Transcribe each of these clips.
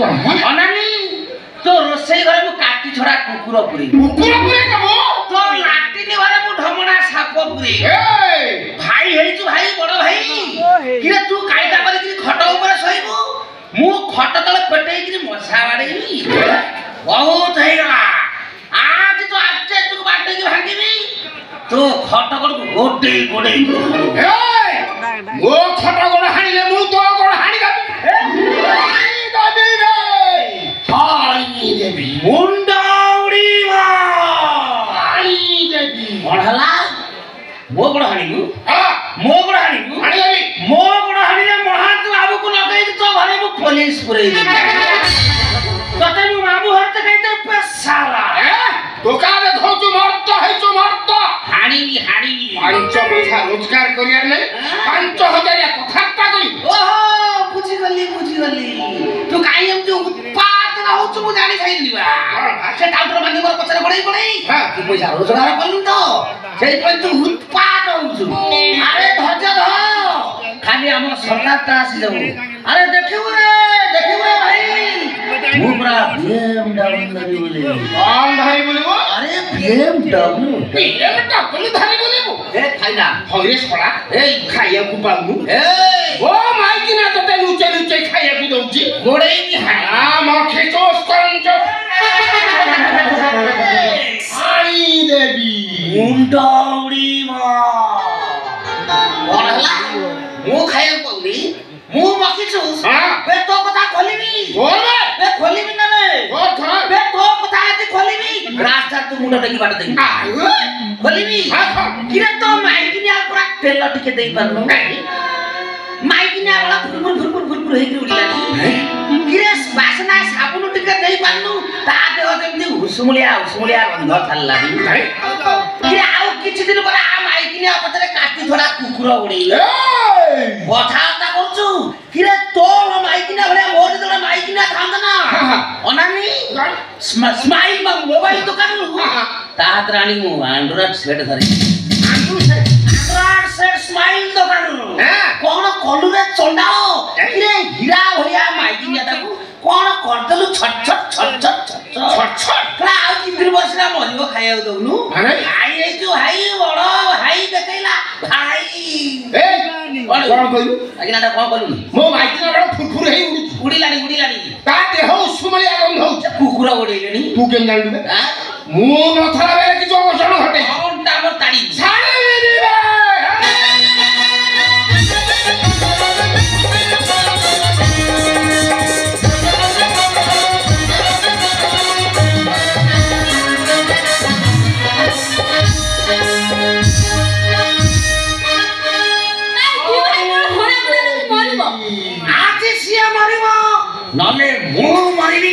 अनानी तो रोसई घरे मु काटी छोड़ा कुकुर पुरी तो लाटिनी घरे मु ढमणा साप पुरी भाई हेइछु भाई बड़ भाई किरे तू कायदा कर कि खट ऊपर सहिबु मु खट तले पेटै कि मशा बाडेली बहुत है गला आज तो आजे तू बाटे की भांगीबी तो खट कर गोडे गोडे मो खट गोड़ हाणीले मु तो गोड़ हाणी दाबी हाई देवी मुंडाउडीवा हाई देवी बढ़ला मो गोड़ हाणीबु मो गोड़ हाणीबु हाणी देवी मो गोड़ हाणीले महात बाबू को लगै तो घरे मु पुलिस पुरई दे तते मु बाबू हरते कहते पेसाला तो काले घोचु मरत हाणी पांच पैसा रोजगार करिया नै 5000 कथाटा करी ओहो बुझी गली तू काई हम जो उत्पात रहउछ मु जानि खाइली बा से डाक्टर माने मोर पछरे पड़ै तू पैसा रोजगार करलु तो सेई पण तू उत्पात होउछ अरे धैर्य धर खाली हम सरकार ता आसी जाऊ अरे देखिबु रे भाई मु पूरा BMW बोले कौन भाई बोलिबो अरे BMW धरी बोलिबो ए खाइना हरेश पड़ा ए खाइया को पाऊ ए ओ माइकी ना तते लुचे खाइया को दउची गोड़े नि हाय आ म खेचो स्कंज आई देवी मुंडाउडी मा ओरला मु खाइया पउली मु मकिछु बे तो कथा खोलिबी बोले बे खोलिबी ना रे ओ घर बे तो कथा आज खोलिबी रास्ता तू मुंडा देखि बाट देखि खोलिबी किरे तो माइकिनी आ पूरा तेल टिके देई परनु नाही माइकिनी आ वाला फुरफुर हेकि उडिलानी किरे वासना साबुन टिके देई परनु ता देह जेमति हुसमुलिया गंध थाललानी किरे आउ किछि दिन पर आ माइकिनी आ पछरे काटी थोड़ा कुकुर उडेइले कथा करछु किरे तो माइकिना भले मोर जला माइकिना थांद ना अनानी स्माइल मा मोबाइल दुकान तात रानी मु एंड्रॉइड सेट धरे एंड्रॉइड सेट स्माइल दुकान कोन कलु रे चंडाओ किरे हीरा भलिया माइकिना ताकू कोन करदलु छट कला आ कितिर बसना मलियो खाइया दउनु भाई ए जो भाई बड़ भाई देखैला भाई ए कोन कइलु आगिना कोन कलु मो माइकी ना बड़ फुरफुर हेई उडिलानी ता देह उस्मलिया गंध कुकुर उडेइलेनी तू केम जानलु बे हां मु नथरा बेले कि जो जण हटे कौन टावर ताड़ी छाड़ी दिबे नले मु मरिबी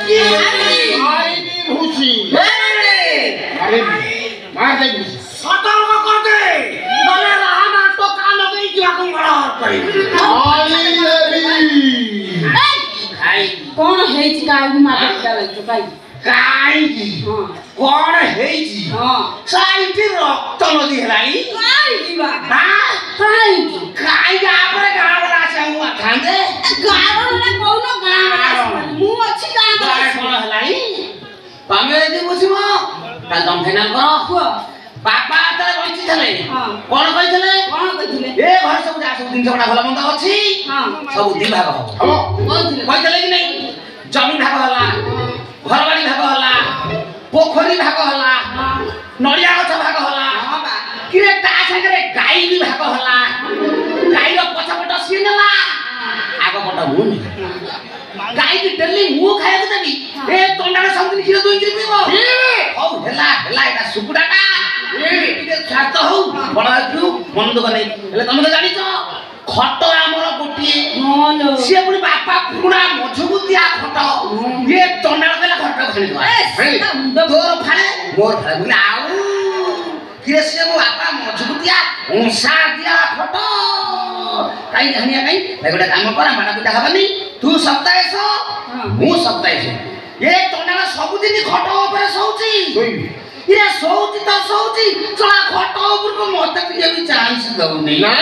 की आईनी भूसी अरे मार दे सतर्क कर दे नले रामा तो कान गई क्या को बड़ा करी आई देवी खाई कौन है जी गाय की माता पिता लग तो गाय काई कोन हेइजी साइटी रक्त नदी हेलाई गाय की बा हां गाय काई आपरे गावला छाऊ खांदे गावला कोनो गावला मु अछि गावला कोन हेलाई पामे दे बुझिमो ता दम फाइनल करो बापा तले बंची थले कोन कहिथले ए घर सब जा सब दिन जगड़ा भला मंदा अछि सब दी भाग हो कहिथले कि नहीं जमीन भाग होला घरबाड़ी भाग होला पोखरी भाग होला नड़िया गछ भाग होला किरे ता संगे गाई भी भाग होला गाई रो पछपट सिनेला आगो पट हुनी गाई की डेली मु खाए के देबी ए तोंडाले सब दिन खीर दोई दिबी गो हौ हेला एटा सुकुडाटा ए स्वार्थ हौ बडा क्यू मन दुख नै हेले तमे जानि छ खट आमर गोटिए नलो से पुनी बापा पुरा मजबूतिया खट ये तोंडाले केला खट खाली तोर फाले मोर फाले बुला आउ किरे से मो बापा मजबूतिया उंसा दिया खट काई हनिया काई भाई गोटा काम कर माना पिता हबनी तू सप्ताहेस मु सप्ताहेस ये तोंडाले सब दिन खट ऊपर सोउची ଇରେ ଶୋଉଚି ତ ଶୋଉଚି ଚଳା ଖଟ ଉପରକୁ ମତେ ଟିକେ ବି ଚାନ୍ସ ଦଉନି ନା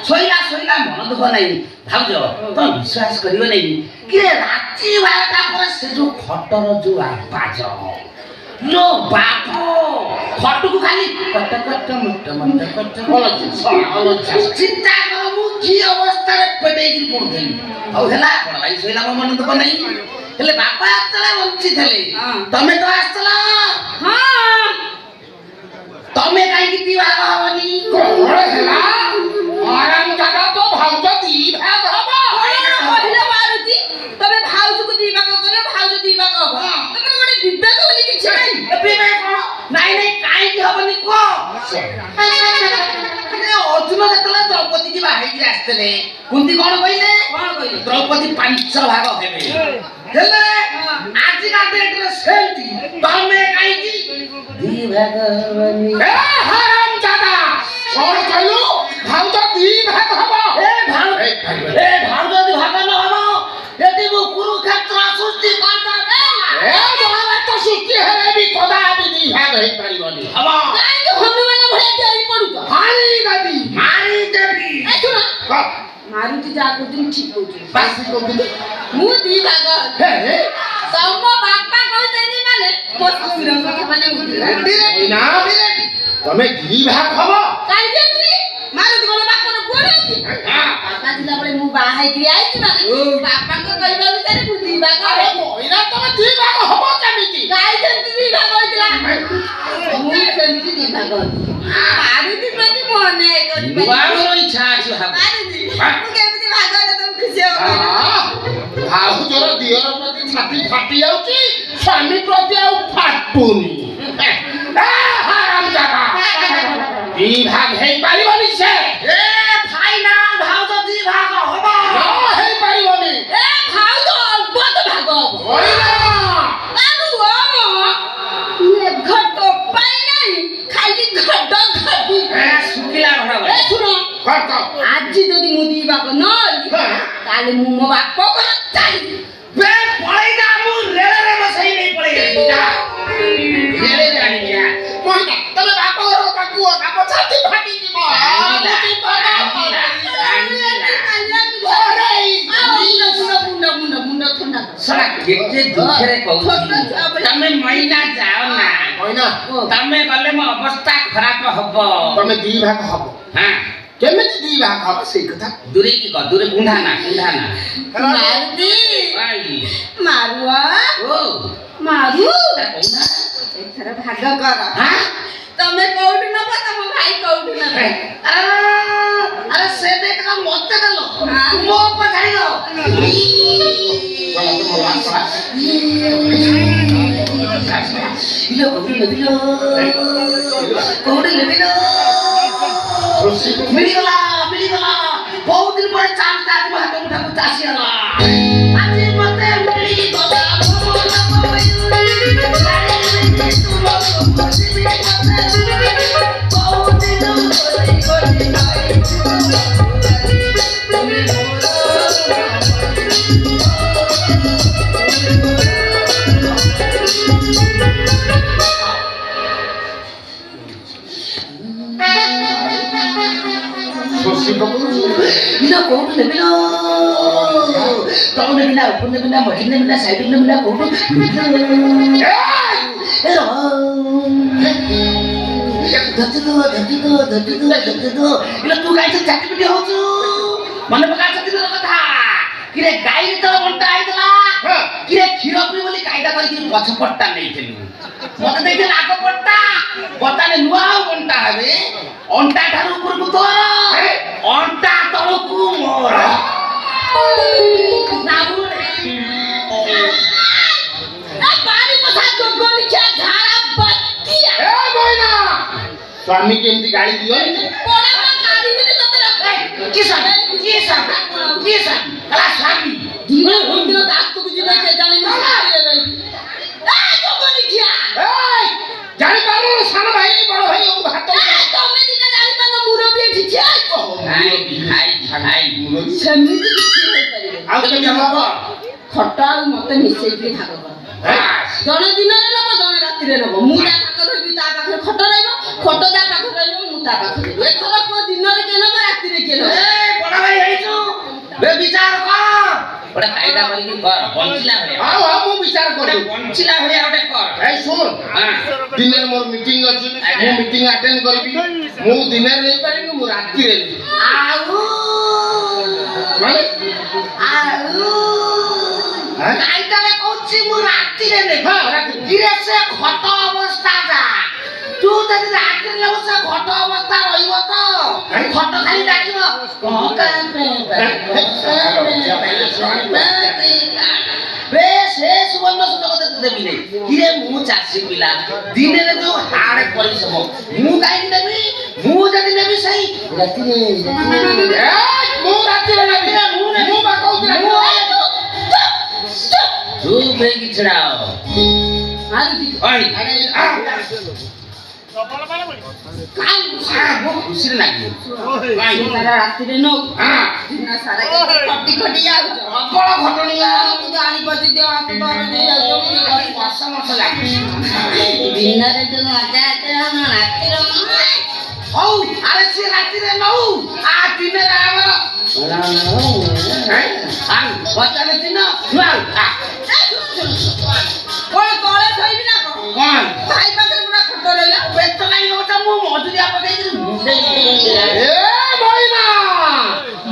ଶୋଇଲା ଶୋଇଲା ମନ ଦୁଃଖ ନାହିଁ ଭାଉଜ ତ ବିଶ୍ୱାସ କରିବ ନାହିଁ କିରେ ରାତି 12ଟା ପରେ ସେ ଯୋଉ ଖଟର ଯୋଉ ଆବାଜ लो बाप खटुकु खाली कट कट मुट मुट कट चिंता कर मु की अवस्था रे पेटै की पडथेली औ हेला कोन लाई सोइला मन दुख नै हेले बापा आतले वंची थले तमे तो आस्तला हां तमे काई की दिवा हवनी कोन हेला आराम जगह तो भाउज दी भाग हबो पहिले मारुति तमे भाउज को दी भाग करे भाउज दी भाग हबो तमे गोटे विवेक बोली किछि नै विवेक कोन नाइ नाइ काई की हवनी को अर्जुन जेतला द्रौपदी की बाहे की आस्तले कुंती कोन कइले द्रौपदी 5 भाग हेबे हेले आज का डेट रे सेंती तमे काई की दी भाग हवनी ए हराम जादा कोन कहलु भाउज दी भाग हबो ए भाउज दी भाग न हबो एटी को कुरुक्षेत्र सृष्टि करता ए महाभारत सृष्टि हेले भी कदा भी दी भाग हेई परिबनी हबो काई के हनुमान भले देई पडुछ हारी गदी मारी देवी ए सुन का मारुति जा को तुम ठीक कहू बासी को भी मु दी भाग हे हे तम बापा कहतेनी माने मो ससुर কথা माने बुझिला ना तमे दी भाग हबो काई देनी मारुति कोन बाप कोन कोन होती बापा दिला बळे मु बाहाई क्रिया आइती माने बापा को कहबा बिचारे मु दी भाग अरे मोइना तमे दी भाग हबो केमिति काई जंती दी भाग होइतला मु केमिति दी भाग मारुति प्रति मने करि दुआरो इच्छा अछि भाग मारुति मु केमिति भाग होले तुम खुशी हो भाउजर दियर प्रति छाती फाटी जाउची स्वामी प्रति आउ फाटुनी ए हराम जादा दी भाग हेई परिबनी से ए फाइनल भाउज दी भाग हबो न हेई परिबनी ए भाउज अल्पत भाग होइना आलु ओमो ये घट पाई नहीं खाली घट घटी ए सुकिला घड ए सुनो कत आज जदि मु दी भाग न ताले मु मो बाप कर चाली बे पळै जा मु रेले रे बसई नै पळै जा रेले रे आनी जा मोइना तमे बाप घर काकू बाप छाती फाटी दिबो मुती पागा मुंडा ठंडा सला केते दुखरे कहउची तमे महीना जाओ ना मोइना तमे गले म अवस्था खराब हबो तमे दी भाग हबो हां केमिति दी भाग हबो से कथा दूरे की क दूरे गुंढा ना मारुति आई मारुआ ओ मारू कोना एथरा भाग कर हां तमे कोउठ न तम भाई कोउठ न अरे से देख का मत देलो मो पर जाइलो इलो कोउठ लेबिलो मिलिगला बहुत दिन पर चांस आज हाथ मुठा को चासी हला आज मते मिलिगला Bila kau tu bila, kau ni bila, kau ni bila, macam ni bila, saya ni bila kau tu. Hello. Dati tu. Bila tu gaya jadi video tu, mana bekas jadi tu kata. Kira gaya tu bonta itu lah. Kira kira pun boleh gaya tu kira baca porta ni tu. Mata tu kira aku porta, porta ni luar bonta habe. Onta taruh ukur kutor, onta taruh kumor. Namun, पानी पसार को गोली क्या धारा बत्तिया ए Moina स्वामी केमिति गाड़ी दियो पोड़ा में गाड़ी में तो तेरा किसान, कला स्वामी. धीरे धीरे दांत तो कुछ नहीं के जाने में सारे रही तो गोली क्या ए जानी पारो सानो भाई बड़ भाई ओ हाथ तो मैं दिना जानी पानो मुरबी ठीक है खाई. समिति किसी नहीं करेगा आ केमिति हबो खट्टा मते मिसेई के भाग कर जने दिन रे लोक जने रात ରାତିରେ ରହିବ ମୁଁ ତା ପାଖରେ ରହିବି ତା ପାଖରେ ଖଟ ରହିବ ଖଟ ତା ପାଖରେ ରହିବ ମୁଁ ତା ପାଖରେ ରହିବି ଏଥର କୋଉ ଦିନରେ କିଏ ନବ ରାତିରେ କିଏ ନବ ଏ ବଡ ଭାଇ ହେଇଛୁ ବେ ବିଚାର କର ଗୋଟେ କାଇଦା କରିକି କର ବଞ୍ଚିଲା ଭଳିଆ ହଁ ମୁଁ ବିଚାର ଗୋଟେ କରିବି ବଞ୍ଚିଲା ଭଳିଆ ଗୋଟେ କର এই শুন দিনের মোর মিটিং আছে মু মিটিং আটেন্ড করবি মু দিনের নেই পারিনি মু রাতিরে নেই ଆଉ মানে କାଇଦାରେ କହୁଛି ମୁଁ ରାତିରେ ନେବି হ্যাঁ রাতি କିରେ ସେ ଖଟ ଅବସ୍ଥାଟା ତୁ ଯଦି ରାତିରେ ନେବୁ ସେ ଖଟ ଅବସ୍ଥା ରହିବ ତ ଖଟ ଖାଲି ଡାକିବ ବେ ସେ ସୁବର୍ଣ୍ଣ ସୁଯୋଗ ତତେ ଦେବିନି କିରେ ମୁଁ ଚାଷୀ ପିଲା ଦିନରେ ଯୋଉ ହାର୍ଡ ପରିଶ୍ରମ ମୁଁ କାହିଁକି ନେବି ମୁଁ ଯଦି ନେବି ସେଇ ରାତିରେ মু রাতিরে নেবি মু বা কହୁଥିଲି ତୁ ବେଗି ଛିଡ଼ା ମାରୁତି ମୁଁ ଖୁସିରେ ଲାଗିବ ରାତିରେ ନଉ ଦିନ ସାରା ଖଟି ଖଟି ଯାଉଛ ପ୍ରବଳ ଘଟଣିଆ ମୁଁ ଜାଣିପାରୁଛି ଦେହ ହାତ ଦରଜ ହେଇଯାଉଛି ବର୍ଷ ବର୍ଷ ଲାଗୁଛି ଦିନରେ ଯୋଉ ମଜା ଏତେ ରାତିରେ ହଉ ଆରେ ସିଏ ରାତିରେ ନଉ ଆ ଦିନରେ ଆମର ବର୍ତ୍ତମାନ ଦିନ କଣ ତଳେ ଶୋଇବି ନା କଣ କଣ ଭାଇ ପାଖରେ ପୁରା ଖଟ ରହିଲା ବେତ କାହିଁ କହୁଛ ମୁଁ ମଜୁରିଆ ପକେଇକିରି ମୁଣ୍ଡେଇ